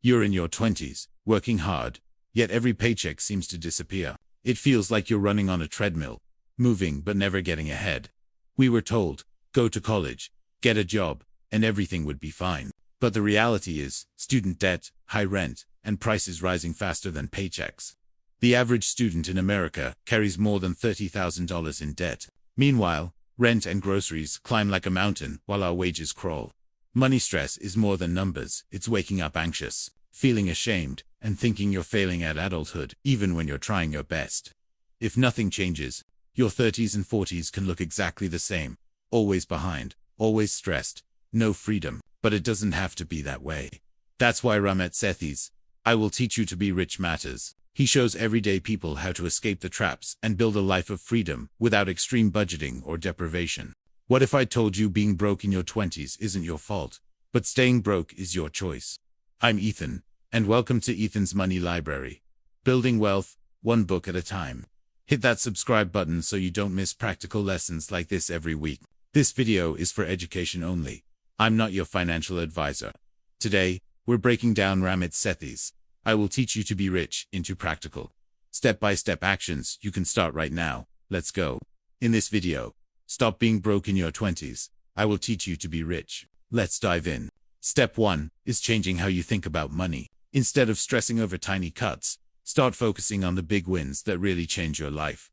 You're in your 20s, working hard, yet every paycheck seems to disappear. It feels like you're running on a treadmill, moving but never getting ahead. We were told, go to college, get a job, and everything would be fine. But the reality is, student debt, high rent, and prices rising faster than paychecks. The average student in America carries more than $30,000 in debt. Meanwhile, rent and groceries climb like a mountain while our wages crawl. Money stress is more than numbers. It's waking up anxious, feeling ashamed, and thinking you're failing at adulthood, even when you're trying your best. If nothing changes, your 30s and 40s can look exactly the same. Always behind, always stressed, no freedom. But it doesn't have to be that way. That's why Ramit Sethi's I Will Teach You to Be Rich matters. He shows everyday people how to escape the traps and build a life of freedom without extreme budgeting or deprivation. What if I told you being broke in your 20s isn't your fault, but staying broke is your choice? I'm Ethan, and welcome to Ethan's Money Library. Building wealth, one book at a time. Hit that subscribe button so you don't miss practical lessons like this every week. This video is for education only. I'm not your financial advisor. Today, we're breaking down Ramit Sethi's I Will Teach You to Be Rich into practical, step-by-step actions you can start right now. Let's go. In this video, stop being broke in your 20s. I will teach you to be rich. Let's dive in. Step 1 is changing how you think about money. Instead of stressing over tiny cuts, start focusing on the big wins that really change your life.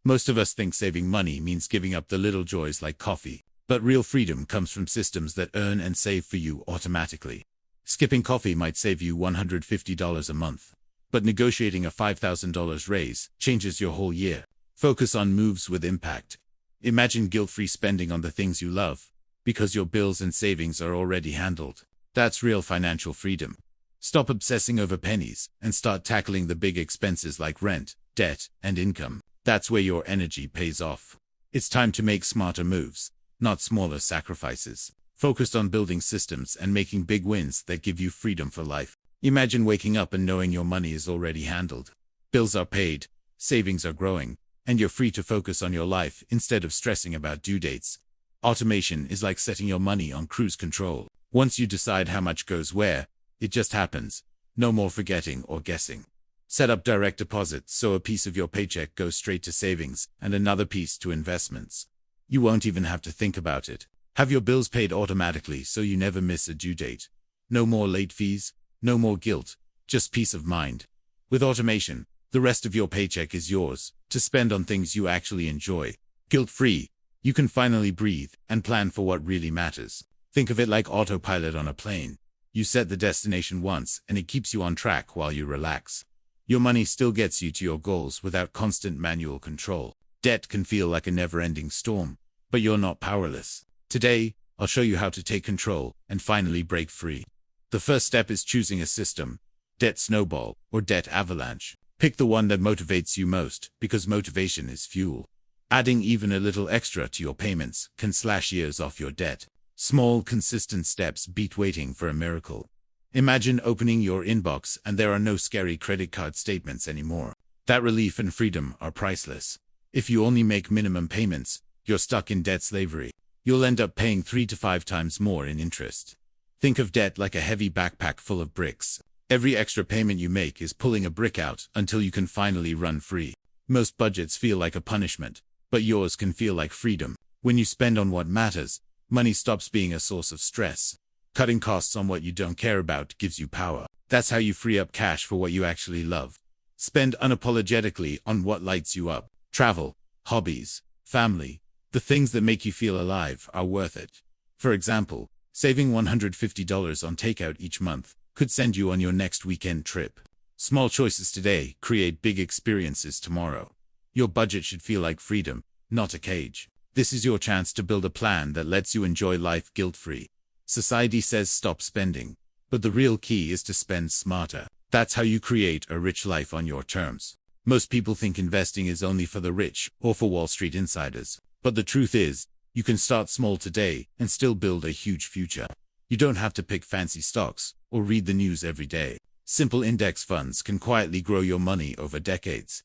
Most of us think saving money means giving up the little joys like coffee. But real freedom comes from systems that earn and save for you automatically. Skipping coffee might save you $150 a month, but negotiating a $5,000 raise changes your whole year. Focus on moves with impact. Imagine guilt-free spending on the things you love, because your bills and savings are already handled. That's real financial freedom. Stop obsessing over pennies and start tackling the big expenses like rent, debt, and income. That's where your energy pays off. It's time to make smarter moves, not smaller sacrifices. Focused on building systems and making big wins that give you freedom for life. Imagine waking up and knowing your money is already handled. Bills are paid, savings are growing, and you're free to focus on your life instead of stressing about due dates. Automation is like setting your money on cruise control. Once you decide how much goes where, it just happens. No more forgetting or guessing. Set up direct deposits so a piece of your paycheck goes straight to savings and another piece to investments. You won't even have to think about it. Have your bills paid automatically so you never miss a due date. No more late fees, no more guilt, just peace of mind. With automation, the rest of your paycheck is yours to spend on things you actually enjoy. Guilt-free, you can finally breathe and plan for what really matters. Think of it like autopilot on a plane. You set the destination once and it keeps you on track while you relax. Your money still gets you to your goals without constant manual control. Debt can feel like a never-ending storm, but you're not powerless. Today, I'll show you how to take control and finally break free. The first step is choosing a system: debt snowball or debt avalanche. Pick the one that motivates you most, because motivation is fuel. Adding even a little extra to your payments can slash years off your debt. Small, consistent steps beat waiting for a miracle. Imagine opening your inbox and there are no scary credit card statements anymore. That relief and freedom are priceless. If you only make minimum payments, you're stuck in debt slavery. You'll end up paying 3 to 5 times more in interest. Think of debt like a heavy backpack full of bricks. Every extra payment you make is pulling a brick out until you can finally run free. Most budgets feel like a punishment, but yours can feel like freedom. When you spend on what matters, money stops being a source of stress. Cutting costs on what you don't care about gives you power. That's how you free up cash for what you actually love. Spend unapologetically on what lights you up. Travel, hobbies, family, the things that make you feel alive are worth it. For example, saving $150 on takeout each month could send you on your next weekend trip. Small choices today create big experiences tomorrow. Your budget should feel like freedom, not a cage. This is your chance to build a plan that lets you enjoy life guilt-free. Society says stop spending, but the real key is to spend smarter. That's how you create a rich life on your terms. Most people think investing is only for the rich or for Wall Street insiders. But the truth is, you can start small today and still build a huge future. You don't have to pick fancy stocks or read the news every day. Simple index funds can quietly grow your money over decades.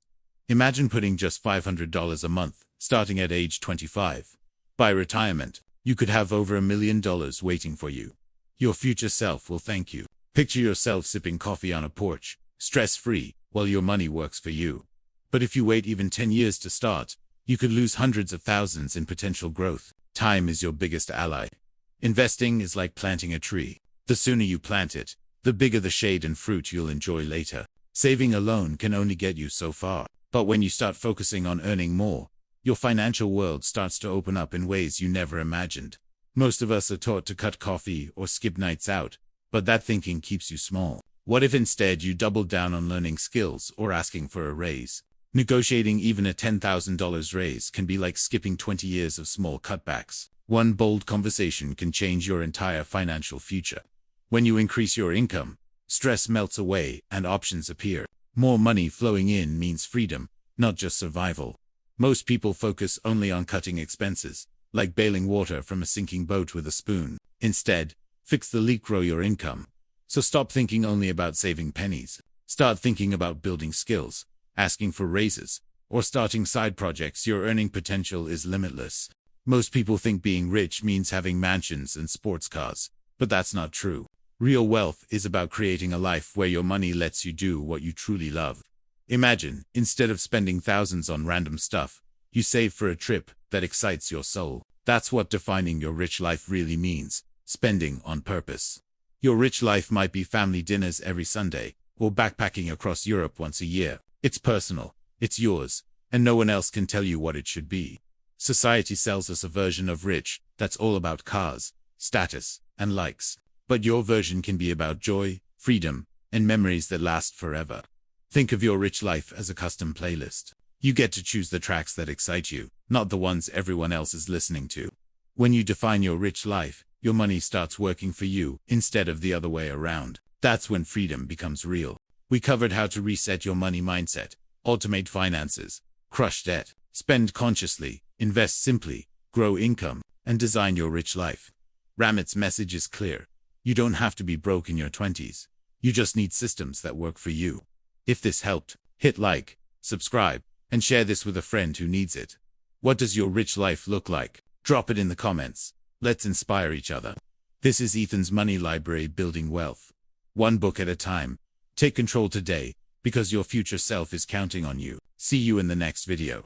Imagine putting just $500 a month, starting at age 25. By retirement, you could have over $1 million waiting for you. Your future self will thank you. Picture yourself sipping coffee on a porch, stress-free, while your money works for you. But if you wait even 10 years to start, you could lose hundreds of thousands in potential growth. Time is your biggest ally. Investing is like planting a tree. The sooner you plant it, the bigger the shade and fruit you'll enjoy later. Saving alone can only get you so far. But when you start focusing on earning more, your financial world starts to open up in ways you never imagined. Most of us are taught to cut coffee or skip nights out, but that thinking keeps you small. What if instead you doubled down on learning skills or asking for a raise? Negotiating even a $10,000 raise can be like skipping 20 years of small cutbacks. One bold conversation can change your entire financial future. When you increase your income, stress melts away and options appear. More money flowing in means freedom, not just survival. Most people focus only on cutting expenses, like bailing water from a sinking boat with a spoon. Instead, fix the leak, grow your income. So stop thinking only about saving pennies. Start thinking about building skills, asking for raises, or starting side projects. Your earning potential is limitless. Most people think being rich means having mansions and sports cars, but that's not true. Real wealth is about creating a life where your money lets you do what you truly love. Imagine, instead of spending thousands on random stuff, you save for a trip that excites your soul. That's what defining your rich life really means: spending on purpose. Your rich life might be family dinners every Sunday, or backpacking across Europe once a year. It's personal, it's yours, and no one else can tell you what it should be. Society sells us a version of rich that's all about cars, status, and likes. But your version can be about joy, freedom, and memories that last forever. Think of your rich life as a custom playlist. You get to choose the tracks that excite you, not the ones everyone else is listening to. When you define your rich life, your money starts working for you instead of the other way around. That's when freedom becomes real. We covered how to reset your money mindset, automate finances, crush debt, spend consciously, invest simply, grow income, and design your rich life. Ramit's message is clear. You don't have to be broke in your 20s. You just need systems that work for you. If this helped, hit like, subscribe, and share this with a friend who needs it. What does your rich life look like? Drop it in the comments. Let's inspire each other. This is Ethan's Money Library, building wealth. One book at a time. Take control today, because your future self is counting on you. See you in the next video.